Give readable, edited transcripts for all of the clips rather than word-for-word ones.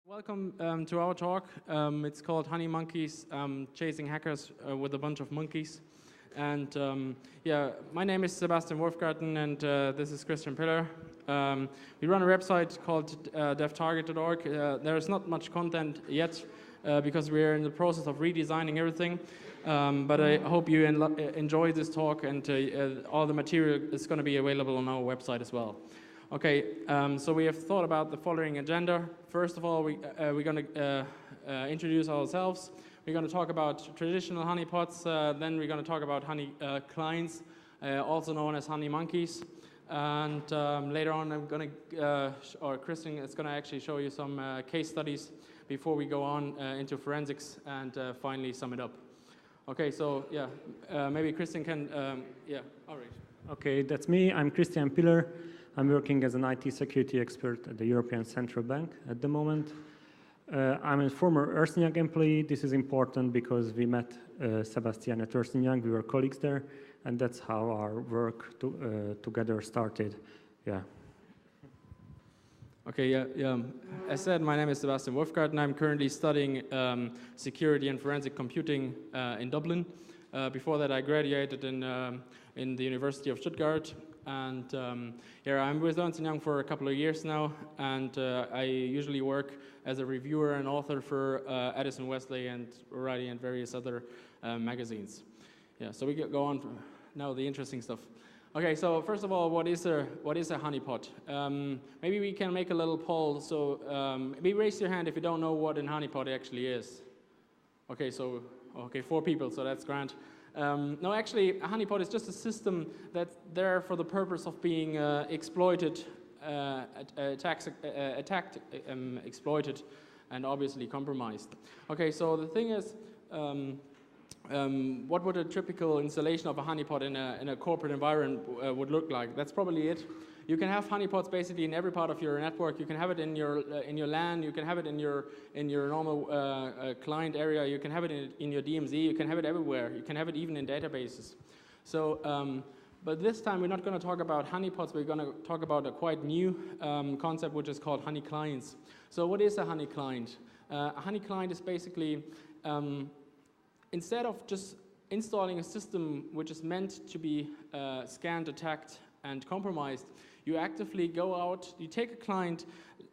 Welcome to our talk. It's called Honeymonkeys, Chasing Hackers with a Bunch of Monkeys. And my name is Sebastian Wolfgarten, and this is Krisztian Pillar. We run a website called devtarget.org. There's not much content yet because we're in the process of redesigning everything. But I hope you enjoy this talk, and all the material is going to be available on our website as well. Okay, so we have thought about the following agenda. First of all, we're going to introduce ourselves. We're going to talk about traditional honeypots. Then we're going to talk about honey clients, also known as honeymonkeys. And later on, Krisztian is going to actually show you some case studies before we go on into forensics and finally sum it up. Okay, so maybe Krisztian can, all right. Okay, that's me. I'm Krisztian Pillar. I'm working as an IT security expert at the European Central Bank at the moment. I'm a former Ernst & Young employee. This is important because we met Sebastian at Ernst & Young. We were colleagues there, and that's how our work together started. Yeah. Okay, As said, my name is Sebastian Wolfgarten. I'm currently studying security and forensic computing in Dublin. Before that, I graduated in the University of Stuttgart. And I'm with Ernst & Young for a couple of years now, and I usually work as a reviewer and author for Addison Wesley and Variety and various other magazines. Yeah, so we go on to now the interesting stuff. Okay, so first of all, what is a honeypot? Maybe we can make a little poll. So maybe raise your hand if you don't know what a honeypot actually is. Okay, so 4 people, so that's grand. No, actually, a honeypot is just a system that's there for the purpose of being exploited, attacked, exploited, and obviously compromised. Okay, so the thing is, what would a typical installation of a honeypot in a corporate environment would look like? That's probably it. You can have honeypots basically in every part of your network. You can have it in your LAN. You can have it in your normal client area. You can have it in your DMZ. You can have it everywhere. You can have it even in databases. So, but this time we're not going to talk about honeypots. We're going to talk about a quite new concept, which is called honey clients. So, what is a honey client? A honey client is basically instead of just installing a system which is meant to be scanned, attacked, and compromised, you actively go out, you take a client,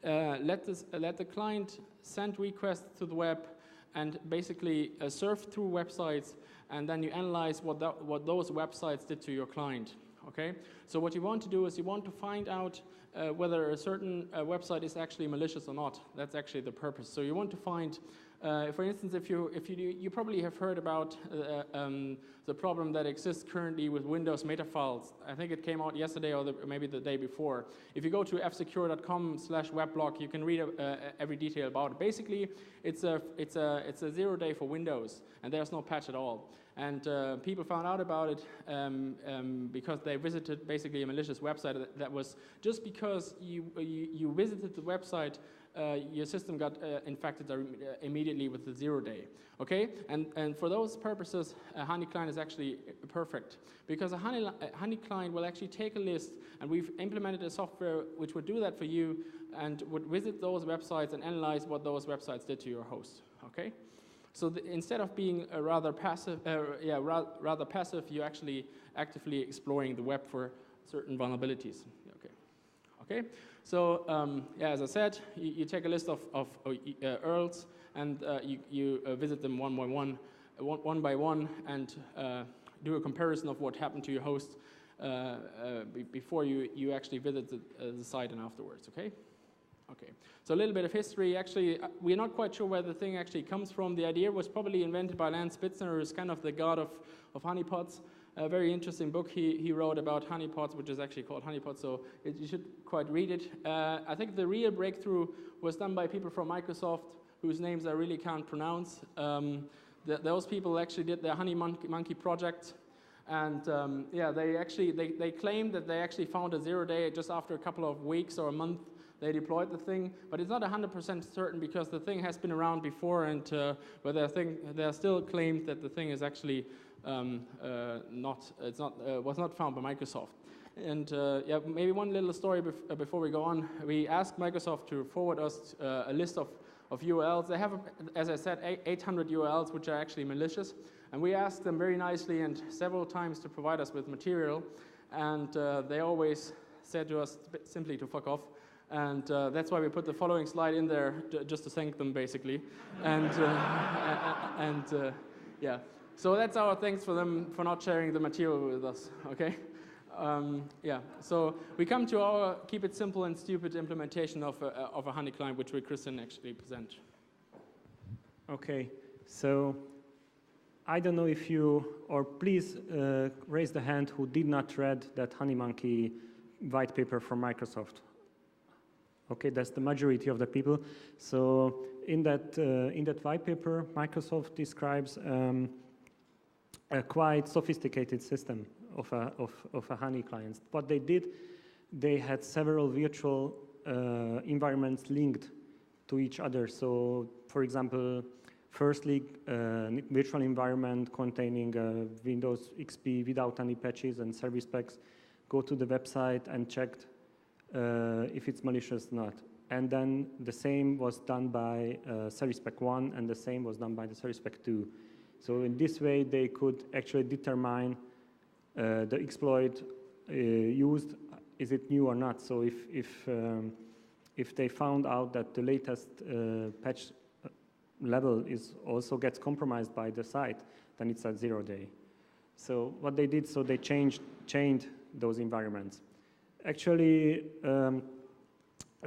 let the client send requests to the web and basically surf through websites, and then you analyze what those websites did to your client. Okay? So what you want to do is you want to find out whether a certain website is actually malicious or not. That's actually the purpose. So you want to find, for instance, if you probably have heard about the problem that exists currently with Windows meta files. I think it came out yesterday or maybe the day before. If you go to fsecure.com/weblog, you can read every detail about it. Basically, it's a 0 day for Windows, and there's no patch at all. And people found out about it because they visited basically a malicious website that was just because you visited the website. Your system got infected immediately with the 0 day. Okay, and for those purposes, a honey client is actually perfect because a honey client will actually take a list, and we've implemented a software which would do that for you and would visit those websites and analyze what those websites did to your host. Okay, so instead of being rather passive, you're actually actively exploring the web for certain vulnerabilities. Okay, so as I said, you take a list of URLs and you visit them one by one, and do a comparison of what happened to your host before you actually visit the site and afterwards. Okay. So a little bit of history. Actually, we're not quite sure where the thing actually comes from. The idea was probably invented by Lance Spitzner, who's kind of the god of honeypots. A very interesting book he wrote about honeypots, which is actually called Honeypots, so you should quite read it. I think the real breakthrough was done by people from Microsoft, whose names I really can't pronounce. Those people actually did the Honeymonkey project, and they claimed that they actually found a 0 day just after a couple of weeks or a month. They deployed the thing, but it's not 100% certain because the thing has been around before, and they still claimed that the thing is actually was not found by Microsoft. And maybe one little story before we go on. We asked Microsoft to forward us a list of URLs. They have, as I said, 800 URLs, which are actually malicious. And we asked them very nicely and several times to provide us with material. And they always said to us simply to fuck off. And that's why we put the following slide in there, just to thank them, basically. And, yeah. So that's our thanks for them for not sharing the material with us, okay? Yeah, so we come to our keep it simple and stupid implementation of a honey client, which will Krisztian actually present. Okay, so I don't know if you, or please raise the hand who did not read that Honeymonkey white paper from Microsoft. Okay, that's the majority of the people. So in that white paper, Microsoft describes a quite sophisticated system of a honey client. What they did, they had several virtual environments linked to each other. So, for example, firstly, virtual environment containing Windows XP without any patches and service packs. Go to the website and checked if it's malicious or not. And then the same was done by Service Pack 1, and the same was done by the Service Pack 2. So in this way, they could actually determine the exploit used, is it new or not? So if they found out that the latest patch level also gets compromised by the site, then it's at 0 day. So what they did, so they chained those environments. Actually,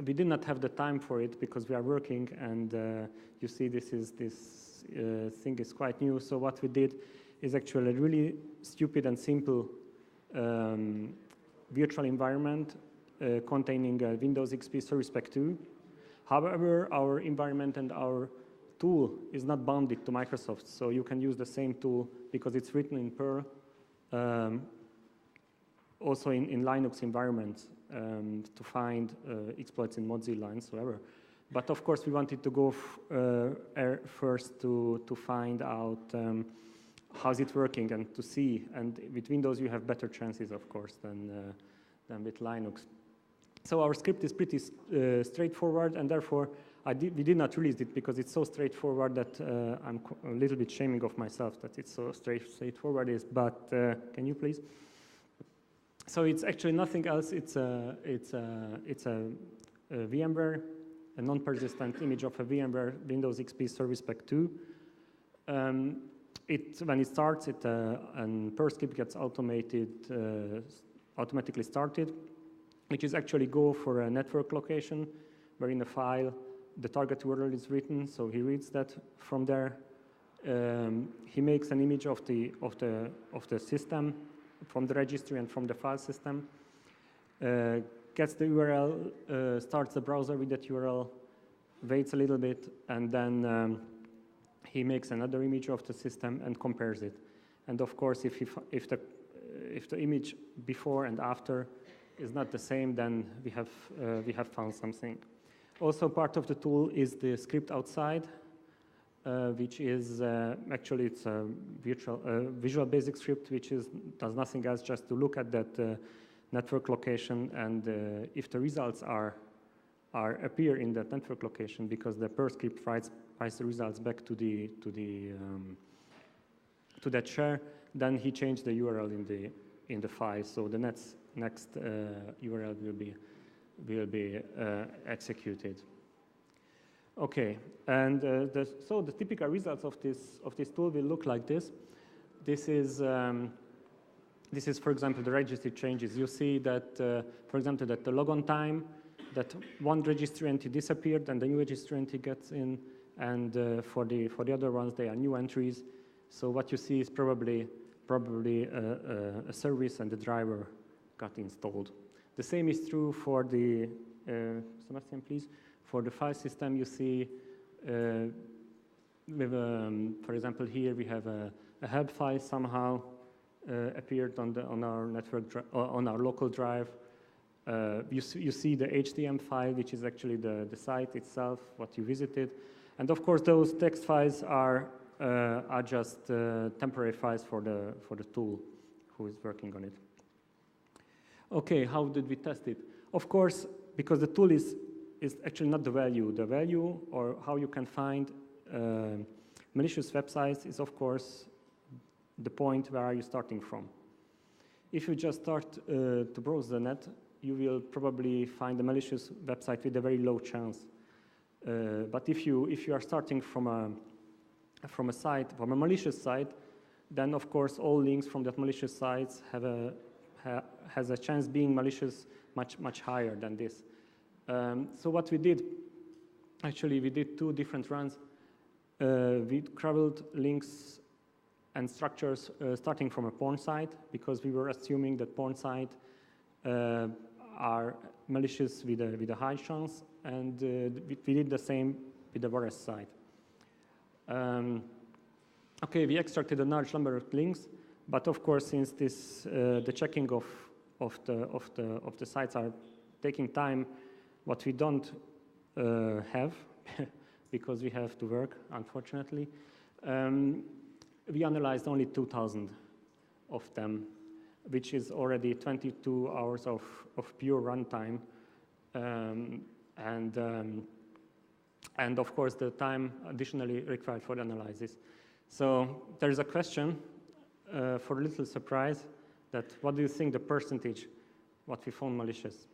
we did not have the time for it because we are working, and you see this thing is quite new. So what we did is actually a really stupid and simple virtual environment containing Windows XP Service Pack 2. However, our environment and our tool is not bounded to Microsoft, so you can use the same tool because it's written in Perl, also in Linux environments to find exploits in Mozilla and so ever. But of course, we wanted to go first to find out how's it working and to see. And with Windows, you have better chances, of course, than with Linux. So our script is pretty straightforward, and therefore we did not release it because it's so straightforward that I'm a little bit shaming of myself that it's so straightforward. But can you please? So it's actually nothing else. It's a VMware, a non-persistent image of a VMware Windows XP Service Pack 2. When it starts, and Perl script gets automatically started, which is actually go for a network location, where in the file the target URL is written. So he reads that from there. He makes an image of the system from the registry and from the file system. Gets the URL, starts the browser with that URL, waits a little bit, and then he makes another image of the system and compares it. And of course, if the image before and after is not the same, then we have found something. Also, part of the tool is the script outside, which is actually it's a Visual Basic script, which does nothing else just to look at that network location, and if the results appear in that network location, because the Perl script writes the results back to that share, then he changed the URL in the file, so the next URL will be executed. Okay, and so the typical results of this tool will look like this. This is, for example, the registry changes. You see that, for example, that the logon time, that one registry entry disappeared and the new registry entry gets in, and for the other ones, they are new entries. So what you see is probably a service and the driver got installed. The same is true for the, Sebastian, please. For the file system, you see, for example, here we have a help file somehow appeared on our network on our local drive. You see the HTML file, which is actually the site itself, what you visited, and of course those text files are just temporary files for the tool who is working on it. Okay, how did we test it? Of course, because the tool is is actually not the value. The value, or how you can find malicious websites, is of course the point where are you starting from. If you just start to browse the net, you will probably find a malicious website with a very low chance. But if you are starting from a malicious site, then of course all links from that malicious sites has a chance being malicious much higher than this. So what we did, actually we did two different runs. We crawled links and structures starting from a porn site, because we were assuming that porn sites are malicious with a high chance, and we did the same with the virus site. Okay, we extracted a large number of links, but of course, since this the checking of the sites are taking time, what we don't have because we have to work, unfortunately. We analyzed only 2,000 of them, which is already 22 hours of pure runtime, and of course the time additionally required for the analysis. So there is a question, for a little surprise, that what do you think the percentage what we found malicious?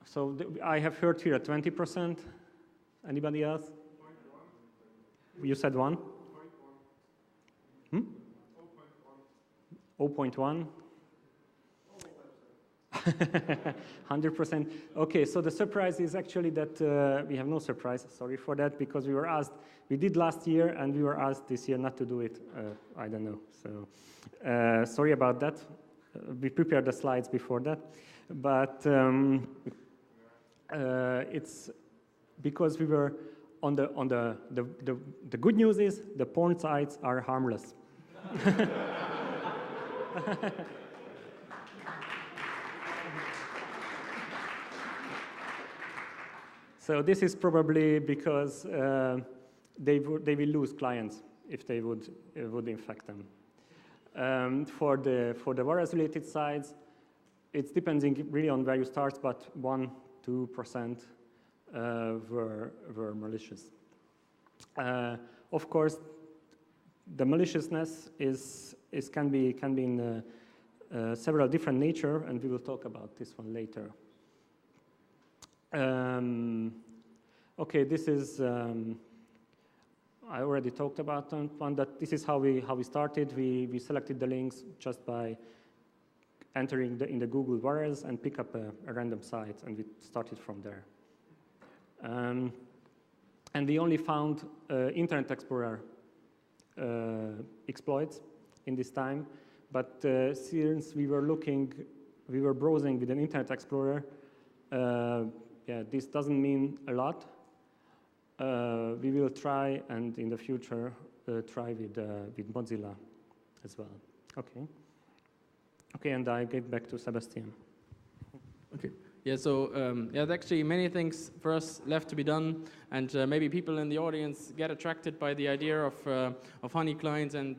So I have heard here a 20%. Anybody else? 0.1. You said 1? 0.1. 100%. Okay, so the surprise is actually that we have no surprise, sorry for that, because we were asked, we did last year and we were asked this year not to do it. I don't know, so sorry about that. We prepared the slides before that, but it's because we were on the good news is the porn sites are harmless. So this is probably because they will lose clients if they would infect them. For the virus-related sites, it's depending really on where you start, but 1-2% were malicious. Of course, the maliciousness can be in several different nature, and we will talk about this one later. Okay, this is I already talked about one. That this is how we started. We selected the links just by entering in the Google virus and pick up a random site, and we started from there. And we only found Internet Explorer exploits in this time. But since we were browsing with an Internet Explorer, yeah, this doesn't mean a lot. We will try, and in the future, try with Mozilla as well. Okay. Okay, and I get back to Sebastian. Okay. Yeah, so there's actually many things for us left to be done, and maybe people in the audience get attracted by the idea of Honey clients, and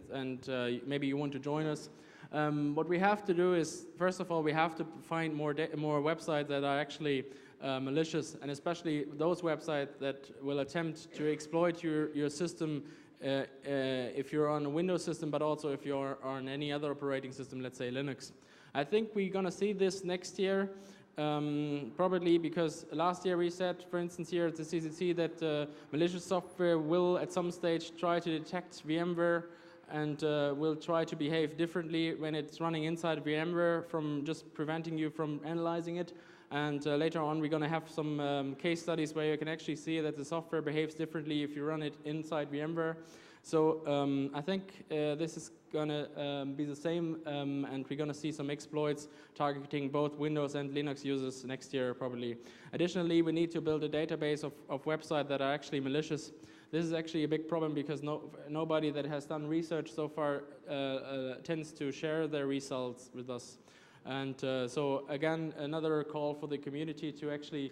maybe you want to join us. What we have to do is, first of all, we have to find more websites that are actually malicious, and especially those websites that will attempt to exploit your system if you're on a Windows system, but also if you're on any other operating system, let's say Linux. I think we're going to see this next year, probably because last year we said, for instance, here at the CCC that malicious software will at some stage try to detect VMware and will try to behave differently when it's running inside VMware, from just preventing you from analyzing it. And later on, we're going to have some case studies where you can actually see that the software behaves differently if you run it inside VMware. So I think this is going to be the same, and we're going to see some exploits targeting both Windows and Linux users next year, probably. Additionally, we need to build a database of websites that are actually malicious. This is actually a big problem because nobody that has done research so far tends to share their results with us. And so again, another call for the community to actually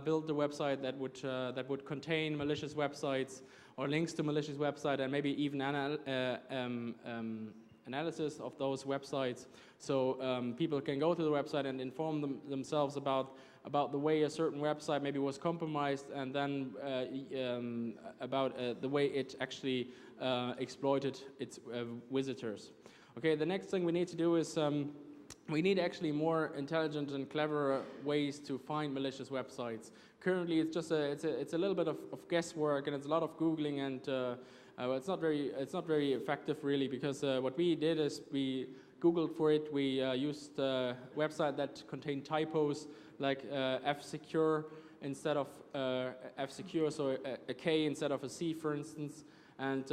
build the website that would contain malicious websites or links to malicious website, and maybe even analysis of those websites, so people can go to the website and inform themselves about the way a certain website maybe was compromised, and then about the way it actually exploited its visitors. Okay, the next thing we need to do is we need actually more intelligent and clever ways to find malicious websites. Currently, it's just it's a little bit of guesswork, and it's a lot of Googling, and it's not very effective really, because what we did is we Googled for it. We used a website that contained typos like F-secure instead of F-secure, so a K instead of a C, for instance. And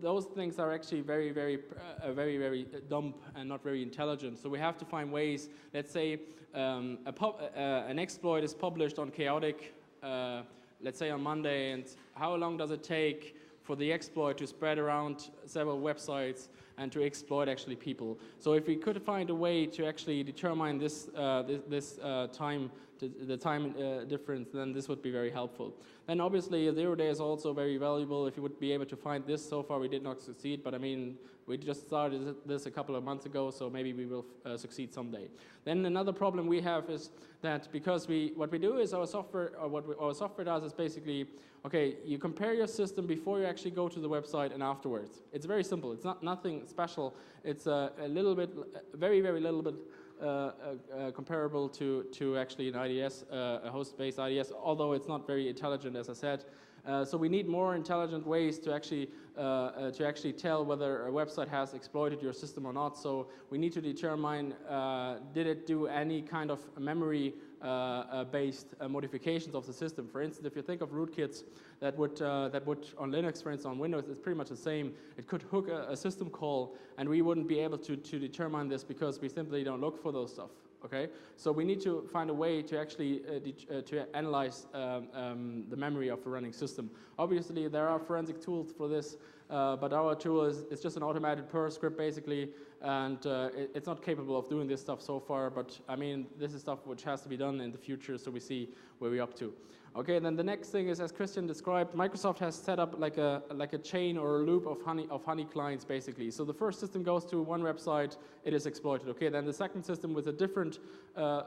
those things are actually very dumb and not very intelligent. So we have to find ways. Let's say an exploit is published on chaotic, let's say on Monday, and how long does it take for the exploit to spread around several websites and to exploit actually people? So if we could find a way to actually determine this time difference, then this would be very helpful. Then obviously 0 day is also very valuable if you would be able to find this. So far we did not succeed, but I mean, we just started this a couple of months ago, so maybe we will succeed someday. Then another problem we have is that because what we do is our software does is basically, okay, you compare your system before you actually go to the website and afterwards. It's very simple. It's nothing special. It's a little bit, very little bit comparable to actually an IDS, a host-based IDS, although it's not very intelligent, as I said. So we need more intelligent ways to actually tell whether a website has exploited your system or not. So we need to determine, did it do any kind of memory based modifications of the system. For instance, if you think of rootkits that would on Linux, for instance, on Windows, it's pretty much the same. It could hook a system call, and we wouldn't be able to determine this because we simply don't look for those stuff. Okay, so we need to find a way to actually to analyze the memory of a running system. Obviously, there are forensic tools for this, but our tool is just an automated Perl script basically, and it's not capable of doing this stuff so far. But I mean, this is stuff which has to be done in the future, so we see where we're up to. Okay, then the next thing is, as Krisztian described, Microsoft has set up like a chain or a loop of honey clients basically. So the first system goes to one website, it is exploited. Okay, then the second system with a different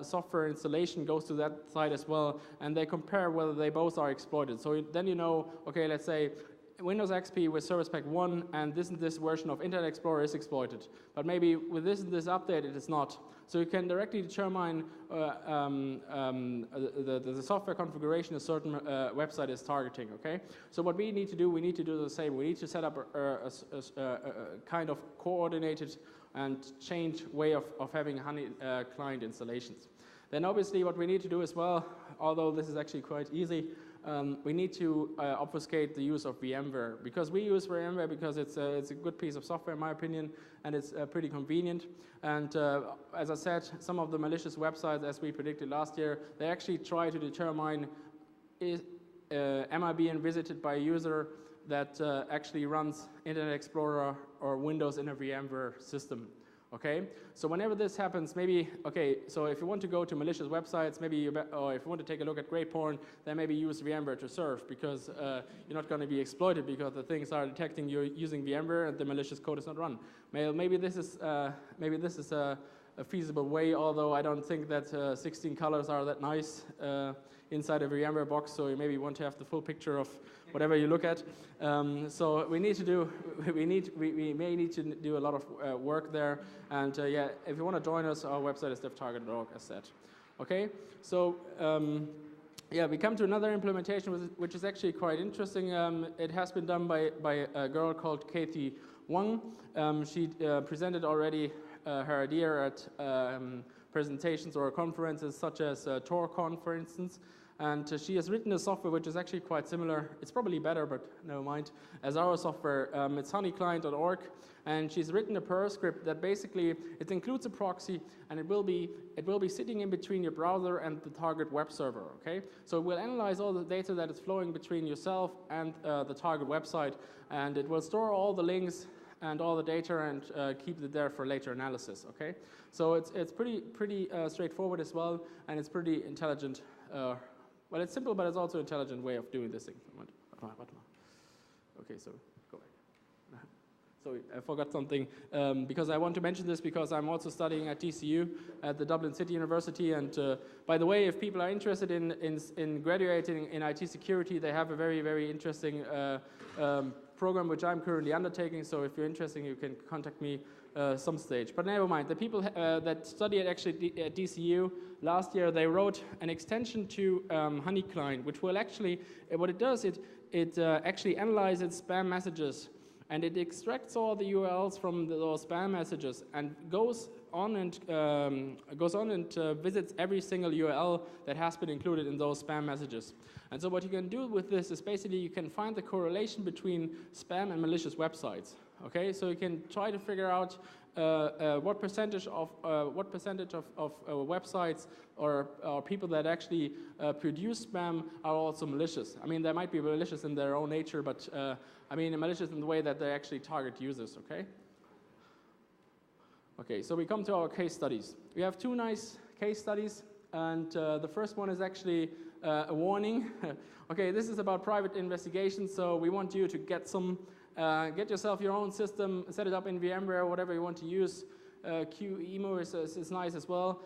software installation goes to that site as well, and they compare whether they both are exploited. So then you know, okay, let's say Windows XP with Service Pack 1 and this version of Internet Explorer is exploited. But maybe with this update it is not. So you can directly determine the software configuration a certain website is targeting, okay? So what we need to do the same. We need to set up a kind of coordinated and chained way of having honey client installations. Then obviously what we need to do as well, although this is actually quite easy, we need to obfuscate the use of VMware, because we use VMware because it's a good piece of software in my opinion, and it's pretty convenient. And as I said, some of the malicious websites, as we predicted last year, they actually try to determine am I being visited by a user that actually runs Internet Explorer or Windows in a VMware system. Okay, so whenever this happens, maybe, okay, so if you want to go to malicious websites, maybe or if you want to take a look at grey porn, then maybe use VMware to surf, because you're not going to be exploited because the things are detecting you're using VMware and the malicious code is not run. Maybe this is a feasible way, although I don't think that 16 colors are that nice inside a VMware box, so you maybe want to have the full picture of whatever you look at. So we may need to do a lot of work there, and yeah, if you want to join us, our website is devtarget.org, as said. Okay, so yeah, we come to another implementation which is actually quite interesting. It has been done by a girl called Kathy Wang. She presented already her idea at presentations or conferences such as TorCon, for instance. And she has written a software which is actually quite similar. It's probably better, but never mind, as our software. It's honeyclient.org, and she's written a Perl script that basically, it includes a proxy, and it will be sitting in between your browser and the target web server, okay? So it will analyze all the data that is flowing between yourself and the target website, and it will store all the links and all the data and keep it there for later analysis, okay? So it's pretty straightforward as well, and it's pretty intelligent. Well, it's simple, but it's also an intelligent way of doing this thing. Okay, so go back. sorry, I forgot something, because I want to mention this because I'm also studying at DCU, at the Dublin City University, and by the way, if people are interested in graduating in IT security, they have a very, very interesting program which I'm currently undertaking, so if you're interested, you can contact me some stage. But never mind, the people that study at DCU, last year they wrote an extension to Honey Client, which will actually, what it does, it actually analyzes spam messages, and it extracts all the URLs from those spam messages and goes on and visits every single URL that has been included in those spam messages. And so what you can do with this is basically you can find the correlation between spam and malicious websites. Okay, so you can try to figure out what percentage of websites or people that actually produce spam are also malicious. I mean, they might be malicious in their own nature, but I mean malicious in the way that they actually target users. Okay. Okay, so we come to our case studies. We have two nice case studies, and the first one is actually a warning. Okay, this is about private investigation, so we want you to get yourself your own system, set it up in VMware, whatever you want to use. QEMU is nice as well.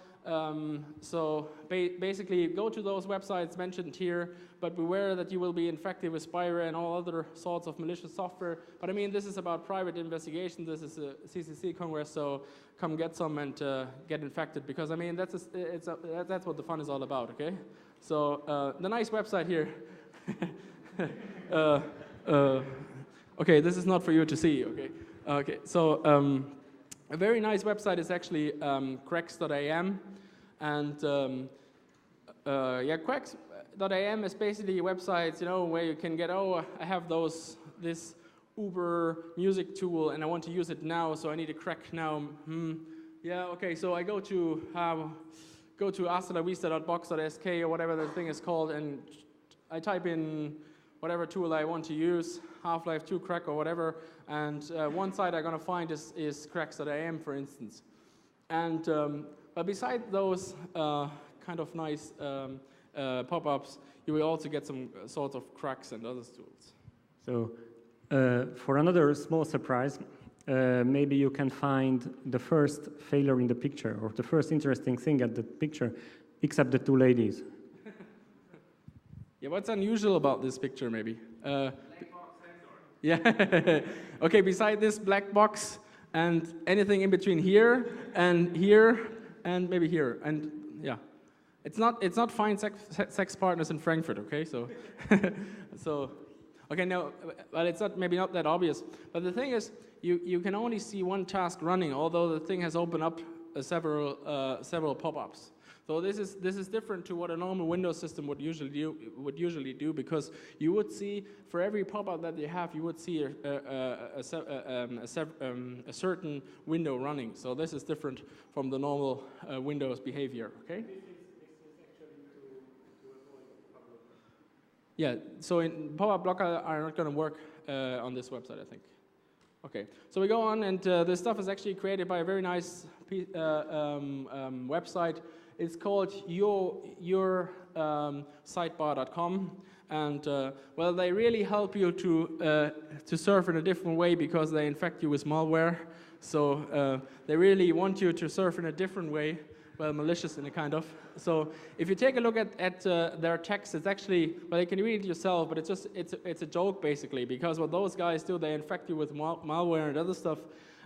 So basically, go to those websites mentioned here, but beware that you will be infected with spyware and all other sorts of malicious software. But I mean, this is about private investigation. This is a CCC Congress, so come get some and get infected, because I mean, that's what the fun is all about, okay? So the nice website here. Okay, this is not for you to see, okay? Okay, so a very nice website is actually cracks.am, and yeah, cracks.am is basically websites, you know, where you can get, oh, I have this Uber music tool and I want to use it now, so I need a crack now. Yeah, okay, so I go to astalavista.box.sk or whatever the thing is called, and I type in whatever tool I want to use, Half-Life 2 crack or whatever, and one site I'm going to find is cracks.am, for instance. And but beside those kind of nice pop-ups, you will also get some sorts of cracks and other tools. So for another small surprise, maybe you can find the first failure in the picture, or the first interesting thing at the picture, except the two ladies. Yeah, what's unusual about this picture, maybe? Black box sensor. Yeah. Okay, beside this black box and anything in between here and maybe here, and yeah, it's not fine sex partners in Frankfurt. Okay, so so okay, no, but it's maybe not that obvious. But the thing is, you can only see one task running, although the thing has opened up several pop-ups. So this is different to what a normal Windows system would usually do, because you would see, for every pop-up that you have, you would see a certain window running. So this is different from the normal Windows behavior. Okay. This is actually to avoid pop-up. Yeah. So in pop-up blocker are not going to work on this website, I think. Okay. So we go on, and this stuff is actually created by a very nice website. It's called yoursidebar.com, and well, they really help you to surf in a different way, because they infect you with malware. So they really want you to surf in a different way, well, malicious in a kind of. So if you take a look at their text, it's actually, well, you can read it yourself, but it's a joke basically, because what those guys do, they infect you with malware and other stuff,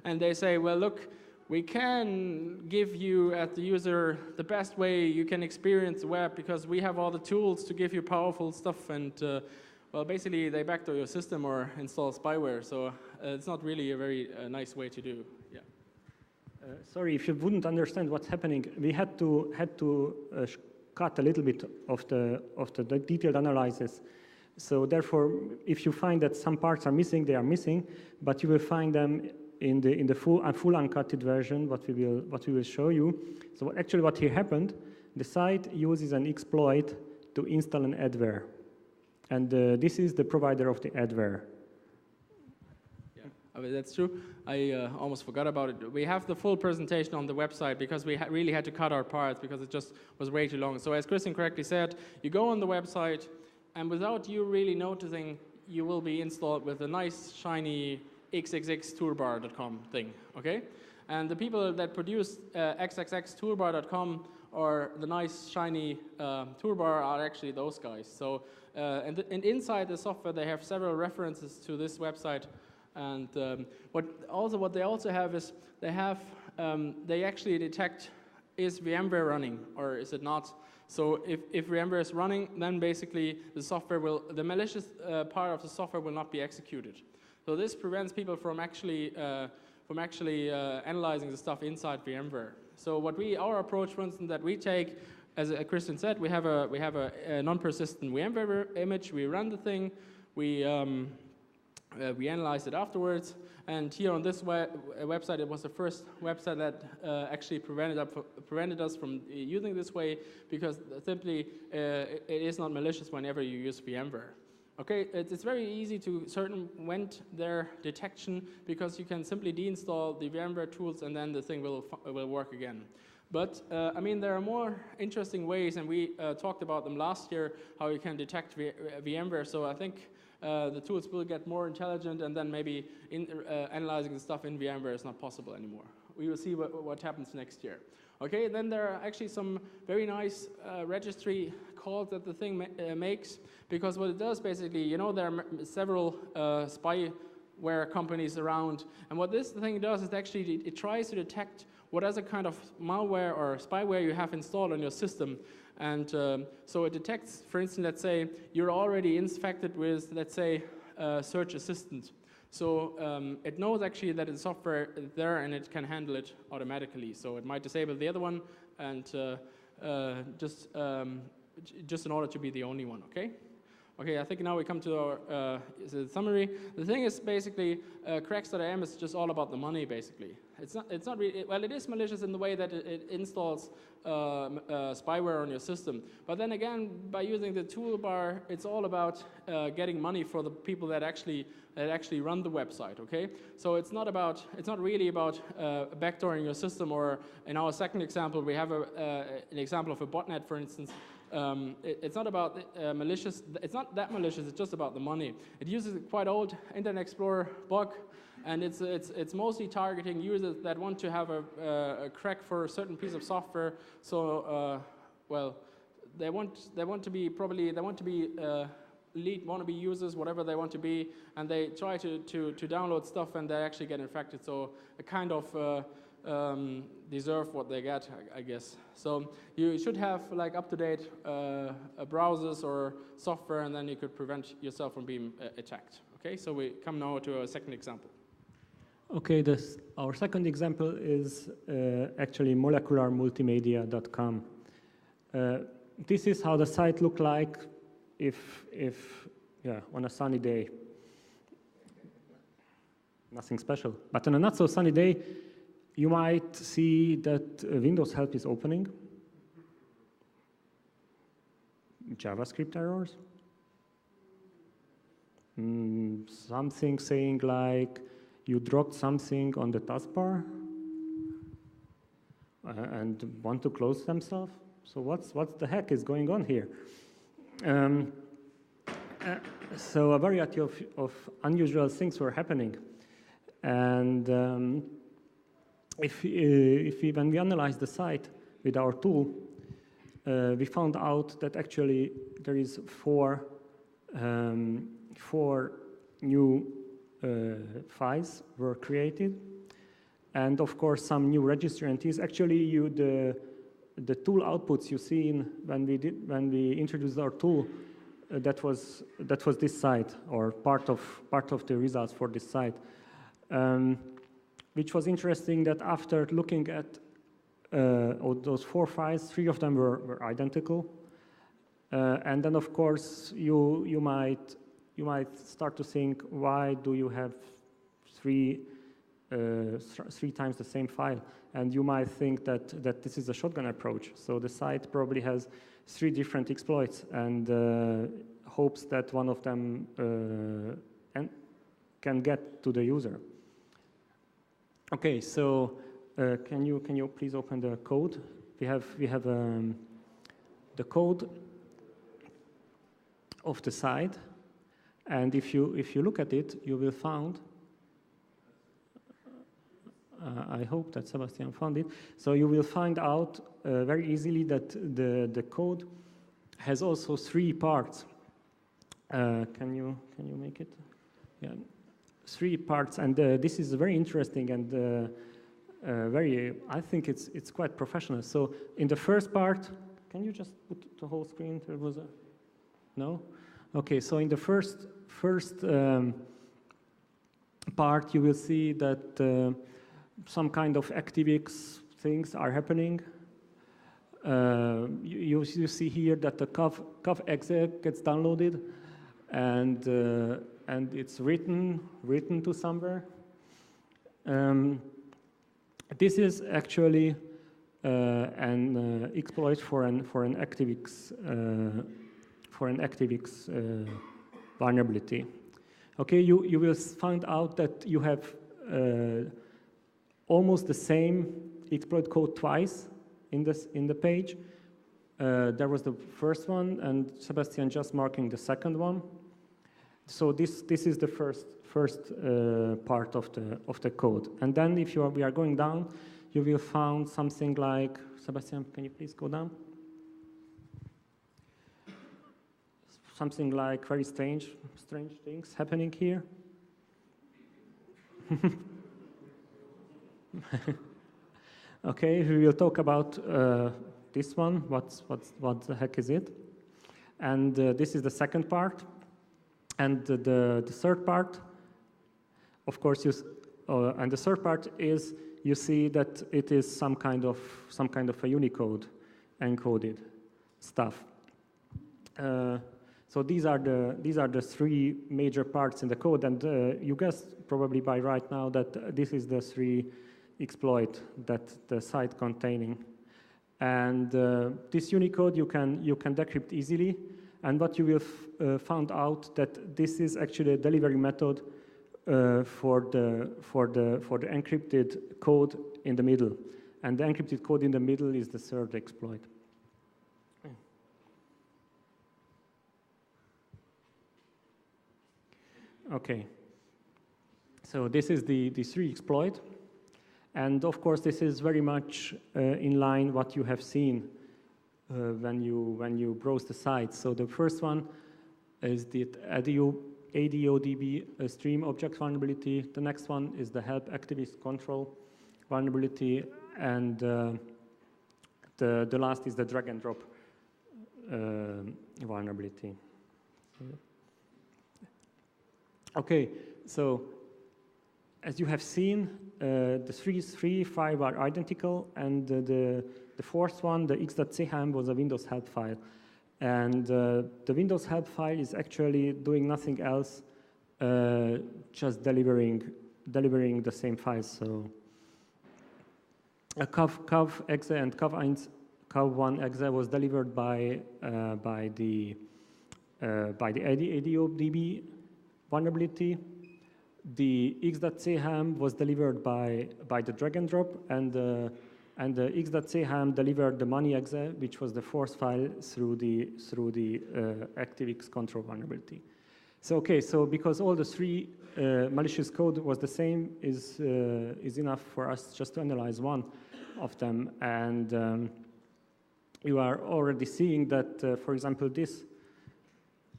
and they say, well, look, we can give you, as the user, the best way you can experience the web, because we have all the tools to give you powerful stuff, and well, basically they backdoor your system or install spyware, so it's not really a very nice way to do. Yeah. Sorry, if you wouldn't understand what's happening, we had to cut a little bit of the detailed analysis. So therefore, if you find that some parts are missing, they are missing, but you will find them in the full uncutted version, what we will show you. So actually what here happened, the site uses an exploit to install an adware, and this is the provider of the adware. Yeah, I mean, that's true. I almost forgot about it. We have the full presentation on the website, because we really had to cut our parts because it just was way too long. So as Krisztian correctly said, you go on the website, and without you really noticing, you will be installed with a nice shiny xxxtoolbar.com thing, okay? And the people that produce xxxtoolbar.com or the nice shiny toolbar are actually those guys. So, and inside the software, they have several references to this website. And what they also have is they actually detect, is VMware running or is it not? So if VMware is running, then basically the malicious part of the software will not be executed. So this prevents people from actually analyzing the stuff inside VMware. So our approach, for instance, that we take, as Krisztian said, we have a non-persistent VMware image. We run the thing. We analyze it afterwards. And here on this website, it was the first website that actually prevented us from using this way, because simply it is not malicious whenever you use VMware. Okay, it's very easy to circumvent their detection, because you can simply deinstall the VMware tools and then the thing will work again. But I mean, there are more interesting ways, and we talked about them last year, how you can detect VMware. So I think the tools will get more intelligent, and then maybe analyzing the stuff in VMware is not possible anymore. We will see what happens next year. Okay, then there are actually some very nice registry calls that the thing makes, because what it does basically, you know, there are several spyware companies around, and what this thing does is actually it tries to detect what other kind of malware or spyware you have installed on your system. And so it detects, for instance, let's say you're already infected with, let's say, Search Assistant. So it knows actually that the software is there and it can handle it automatically. So it might disable the other one and just in order to be the only one, okay? Okay, I think now we come to our summary. The thing is basically, cracks.am is just all about the money, basically. It's not really, well, it is malicious in the way that it installs spyware on your system. But then again, by using the toolbar, it's all about getting money for the people that actually run the website, okay? So it's not really about backdooring your system, or in our second example, we have an example of a botnet, for instance. It's not about malicious. It's not that malicious. It's just about the money. It uses a quite old Internet Explorer bug, and it's mostly targeting users that want to have a crack for a certain piece of software. So well, they want to be lead wannabe users, whatever they want to be, and they try to download stuff, and they actually get infected. So a kind of deserve what they get, I guess. So you should have like up-to-date browsers or software, and then you could prevent yourself from being attacked. Okay, so we come now to our second example. Okay, our second example is actually molecularmultimedia.com. This is how the site looked like if on a sunny day. Nothing special. But on a not so sunny day, you might see that Windows help is opening. JavaScript errors. Something saying like you dropped something on the taskbar and want to close themselves. So what the heck is going on here? So a variety of unusual things were happening. And when we analyzed the site with our tool, we found out that actually there is four new files were created, and of course some new registry entities. Actually, the tool outputs you see when we introduced our tool, that was this site, or part of the results for this site. Which was interesting that after looking at those 4 files, 3 of them were identical. And then, of course, you might start to think, why do you have 3 times the same file? And you might think that this is a shotgun approach. So the site probably has 3 different exploits and hopes that one of them can get to the user. Okay, so can you please open the code? We have the code of the site, and if you look at it, you will find I hope that Sebastian found it. So you will find out very easily that the code has also 3 parts. Can you make it? Yeah, 3 parts, and this is very interesting and I think it's quite professional. So in the first part, can you just put the whole screen? There was a no. Okay, so in the first part, you will see that some kind of ActiveX things are happening. You see here that the cov exe gets downloaded, and it's written to somewhere. This is actually an exploit for an ActiveX vulnerability. Okay, you will find out that you have almost the same exploit code twice in the page. There was the first one, and Sebastian just marking the second one. So this is the first part of the code. And then if we are going down, you will find something like, Sebastian, can you please go down? Something like very strange things happening here. Okay, we will talk about this one. What the heck is it? And this is the second part. And the third part, of course, and the third part is you see that it is some kind of a Unicode encoded stuff. So these are the 3 major parts in the code, and you guessed probably by right now that this is the 3 exploit that the site containing. And this Unicode you can decrypt easily. And what you will find out that this is actually a delivery method for the encrypted code in the middle, and the encrypted code in the middle is the third exploit. Okay, so this is the 3 exploit, and of course this is very much in line what you have seen when you browse the site. So the first one is the ADODB stream object vulnerability. The next one is the help activist control vulnerability, and the last is the drag and drop vulnerability. Okay, so as you have seen, the 3, 5 are identical, and the fourth one, the x.cham, was a Windows help file. And the Windows help file is actually doing nothing else, just delivering the same files. So a cov exe and cov1 exe was delivered by the ADODB vulnerability. The x.cham was delivered by the drag and drop, and the x.cham delivered the money exe, which was the fourth file through the ActiveX control vulnerability. So okay, so because all the 3 malicious code was the same, is enough for us just to analyze one of them, and you are already seeing that, for example, this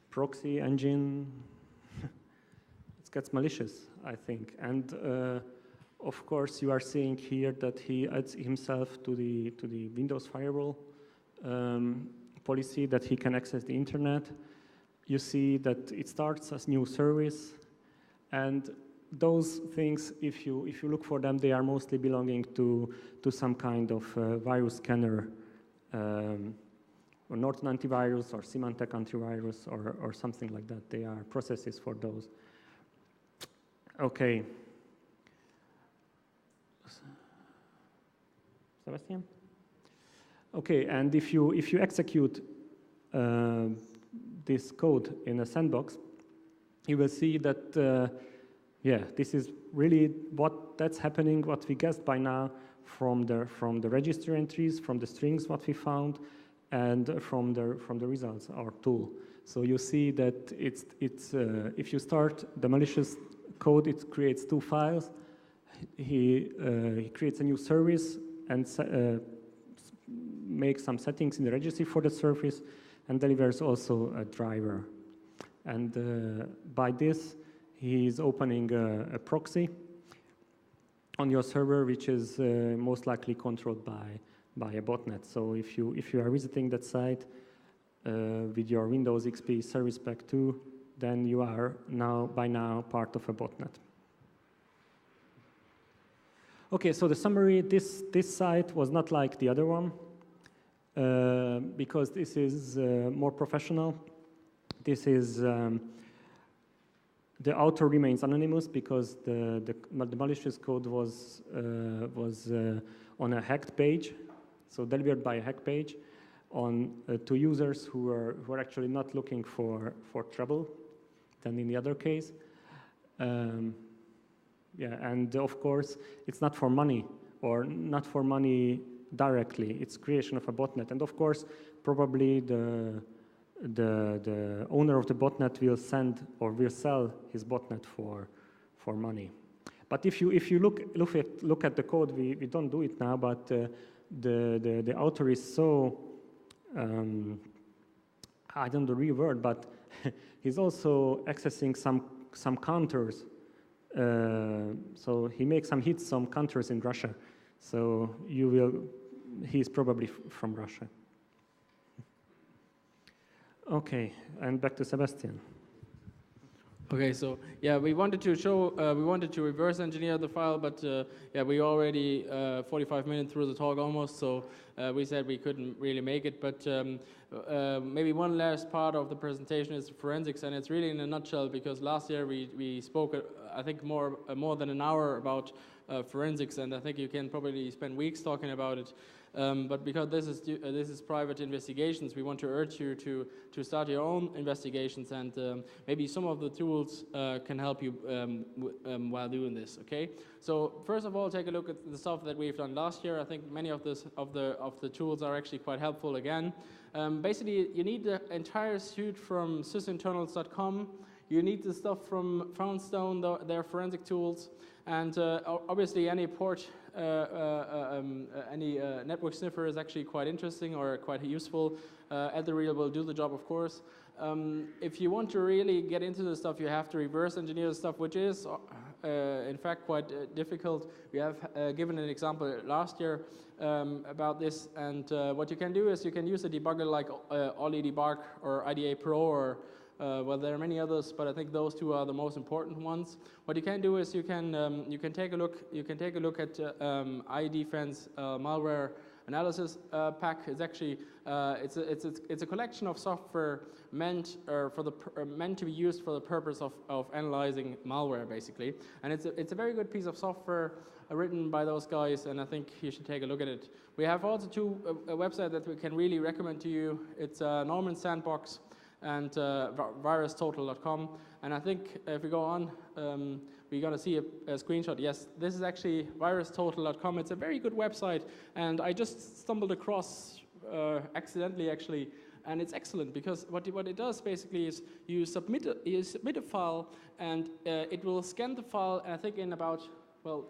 proxy engine. It gets malicious, I think, and of course you are seeing here that he adds himself to the Windows firewall policy, that he can access the internet. You see that it starts as new service, and those things, if you look for them, they are mostly belonging to some kind of virus scanner, or Norton antivirus, or Symantec antivirus, or something like that. They are processes for those. Okay. Sebastian? Okay, and if you execute this code in a sandbox, you will see that yeah, this is really that's happening, what we guessed by now from the register entries, from the strings what we found, and from the results, our tool. So you see that it's if you start the malicious code, it creates 2 files, He creates a new service and makes some settings in the registry for the service and delivers also a driver. And by this, he is opening a proxy on your server, which is most likely controlled by a botnet. So if you are visiting that site with your Windows XP Service Pack 2, then you are by now part of a botnet. Okay, so the summary: this site was not like the other one because this is more professional. This is the author remains anonymous because the malicious code was on a hacked page, so delivered by a hacked page to users who are actually not looking for trouble than in the other case. Yeah, and of course, it's not for money, or not for money directly. It's creation of a botnet, and of course, probably the owner of the botnet will send or will sell his botnet for money. But if you look at the code, we don't do it now, but the author is so I don't know the real word, but he's also accessing some counters. So he makes some hits, some counters in Russia. So he's probably from Russia. Okay, and back to Sebastian. Okay, so yeah, we wanted to reverse engineer the file, but yeah, we already 45 minutes through the talk almost, so we said we couldn't really make it. But maybe one last part of the presentation is forensics, and it's really in a nutshell because last year we spoke, I think more than an hour about forensics, and I think you can probably spend weeks talking about it. But because this is private investigations, we want to urge you to start your own investigations, and maybe some of the tools can help you while doing this. Okay. So first of all, take a look at the stuff that we've done last year. I think many of the tools are actually quite helpful. Again, basically, you need the entire suite from sysinternals.com. You need the stuff from Foundstone, their forensic tools, and obviously any port. Any network sniffer is actually quite interesting or quite useful. Adderall will do the job, of course. If you want to really get into the stuff, you have to reverse engineer the stuff, which is, in fact, quite difficult. We have given an example last year about this, and what you can do is you can use a debugger like OllyDebug or IDA Pro or well, there are many others, but I think those two are the most important ones. What you can do is you can take a look. You can take a look at iDefense malware analysis pack. It's actually it's a collection of software meant to be used for the purpose of analyzing malware, basically. And it's a very good piece of software written by those guys, and I think you should take a look at it. We have also a website that we can really recommend to you. It's Norman Sandbox and VirusTotal.com, and I think if we go on, we're going to see a screenshot. Yes, this is actually VirusTotal.com. It's a very good website, and I just stumbled across accidentally, actually, and it's excellent because what it does basically is you submit a file, and it will scan the file, I think in about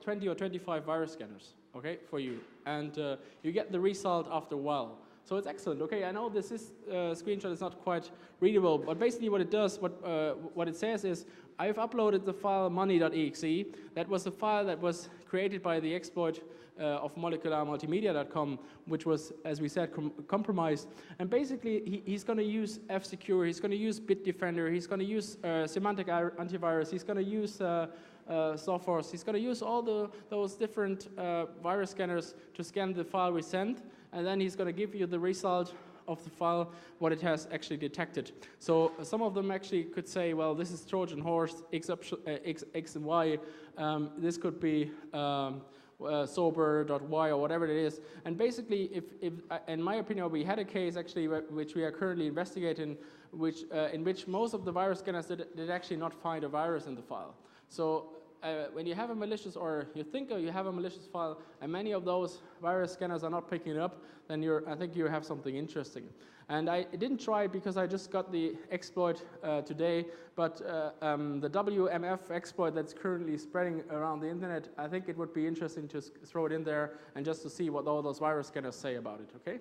20 or 25 virus scanners, okay, for you, and you get the result after a while. So it's excellent. Okay, I know this screenshot is not quite readable, but basically what it does, what it says is, I've uploaded the file money.exe. That was the file that was created by the exploit of molecularmultimedia.com, which was, as we said, compromised. And basically, he's going to use F-Secure, he's going to use Bitdefender, he's going to use semantic antivirus, he's going to use Sophos, he's going to use all those different virus scanners to scan the file we sent, and then he's going to give you the result of the file, what it has actually detected. So some of them actually could say, well, this is Trojan horse, X and Y. This could be sober.y or whatever it is. And basically, if in my opinion, we had a case actually which we are currently investigating, in which most of the virus scanners did actually not find a virus in the file. So when you have a malicious, or you think you have a malicious file, and many of those virus scanners are not picking it up, then I think you have something interesting. And I didn't try it because I just got the exploit today, but the WMF exploit that's currently spreading around the internet, I think it would be interesting to throw it in there and just to see what all those virus scanners say about it, okay?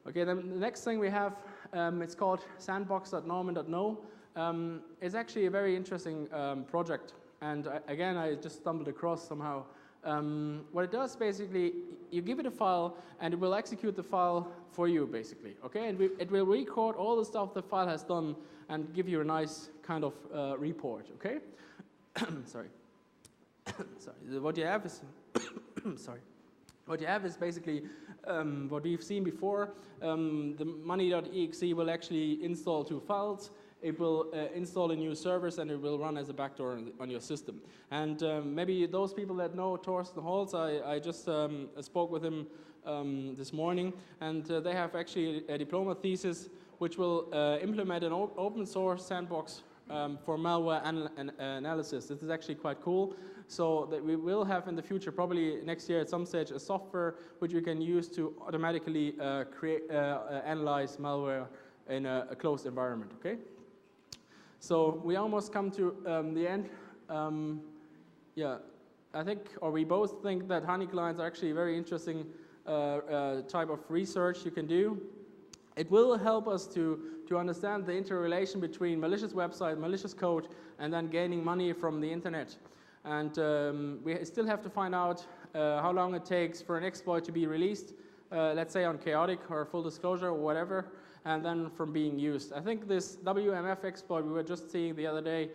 Okay, then the next thing we have, it's called Sandboxnorman.no. It's actually a very interesting project. And again, I just stumbled across somehow. What it does, basically, you give it a file, and it will execute the file for you, basically. Okay, and it will record all the stuff the file has done and give you a nice kind of report. Okay, sorry. Sorry. What you have is sorry. What you have is basically what we've seen before. The money.exe will actually install 2 files. It will install a new service, and it will run as a backdoor on your system. And maybe those people that know Thorsten Holz, I just spoke with him this morning, and they have actually a diploma thesis which will implement an open source sandbox for malware analysis. This is actually quite cool. So that we will have in the future, probably next year at some stage, a software which we can use to automatically analyze malware in a closed environment. Okay. So we almost come to the end. Yeah, I think, or we both think that honey clients are actually a very interesting type of research you can do. It will help us to understand the interrelation between malicious website, malicious code, and then gaining money from the internet. And we still have to find out how long it takes for an exploit to be released, let's say on chaotic or full disclosure or whatever, and then from being used. I think this WMF exploit we were just seeing the other day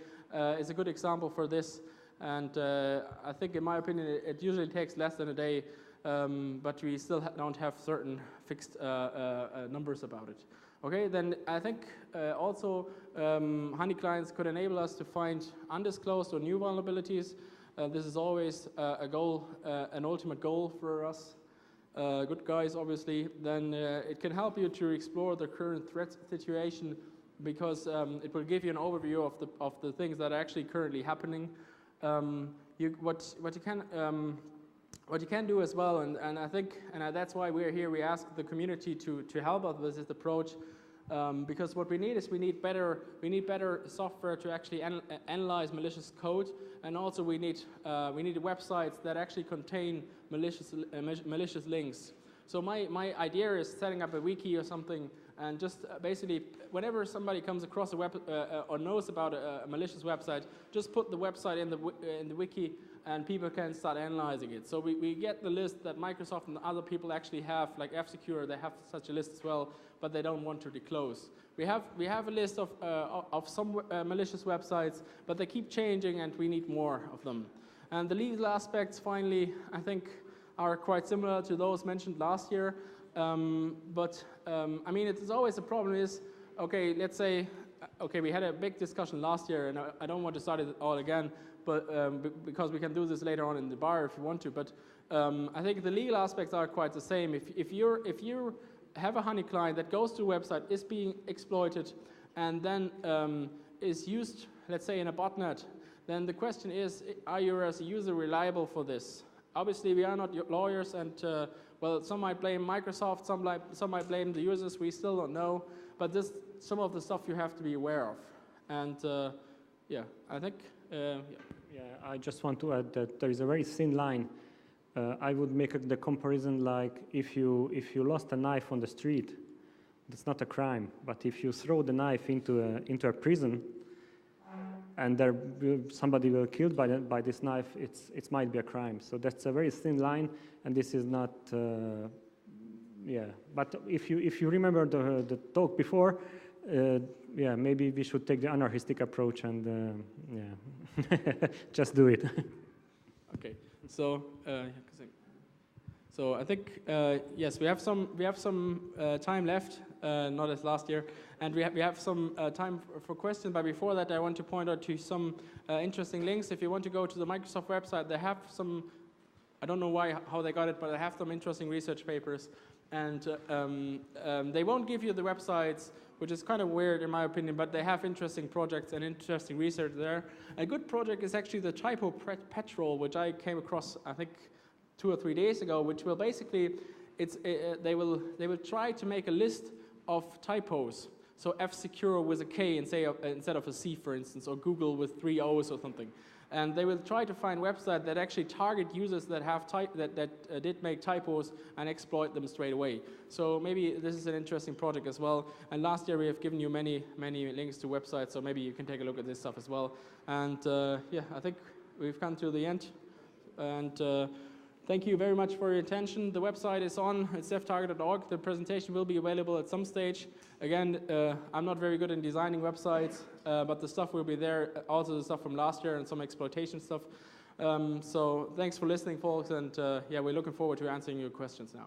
is a good example for this. And I think, in my opinion, it usually takes less than a day, but we still don't have certain fixed numbers about it. Okay, then I think also honey clients could enable us to find undisclosed or new vulnerabilities. This is always a goal, an ultimate goal for us. Good guys, obviously. Then it can help you to explore the current threat situation, because it will give you an overview of the things that are actually currently happening. What you can do as well, and I think, and that's why we're here. We ask the community to help us with this approach, because what we need is we need better software to actually analyze malicious code, and also we need websites that actually contain malicious links. So my idea is setting up a wiki or something, and just basically whenever somebody comes across a web or knows about a malicious website, just put the website in the wiki, and people can start analyzing it. So we get the list that Microsoft and other people actually have, like F-Secure, they have such a list as well, but they don't want to disclose. We have a list of some malicious websites, but they keep changing, and we need more of them. And the legal aspects, finally, I think are quite similar to those mentioned last year. I mean, it is always a problem is, okay, let's say, okay, we had a big discussion last year, and I don't want to start it all again, but because we can do this later on in the bar if you want to. But I think the legal aspects are quite the same. If you have a honey client that goes to a website, is being exploited, and then is used, let's say, in a botnet, then the question is, are you as a user reliable for this? Obviously, we are not lawyers, and well, some might blame Microsoft, some might blame the users. We still don't know, but this some of the stuff you have to be aware of. And yeah, I think. Yeah, I just want to add that there is a very thin line. I would make the comparison like if you lost a knife on the street, that's not a crime. But if you throw the knife into a prison, and somebody will be killed by this knife, it might be a crime. So that's a very thin line, and this is not. Yeah, but if you remember the talk before, yeah, maybe we should take the anarchistic approach and yeah, just do it. Okay, so I think yes, we have some time left, not as last year, and we have some time for questions. But before that, I want to point out to some interesting links. If you want to go to the Microsoft website, they have some. I don't know how they got it, but they have some interesting research papers and they won't give you the websites, which is kind of weird in my opinion, but they have interesting projects and interesting research there. A good project is actually the typo patrol, which I came across, I think, 2 or 3 days ago, which will basically, they will try to make a list of typos. So F-Secure with a K instead of a C, for instance, or Google with 3 O's or something. And they will try to find websites that actually target users that have did make typos and exploit them straight away. So maybe this is an interesting project as well. And last year we have given you many links to websites, so maybe you can take a look at this stuff as well. And yeah, I think we've come to the end. And thank you very much for your attention. The website is on, it's devtarget.org. The presentation will be available at some stage. Again, I'm not very good in designing websites, but the stuff will be there, also the stuff from last year and some exploitation stuff. So thanks for listening, folks, and yeah, we're looking forward to answering your questions now.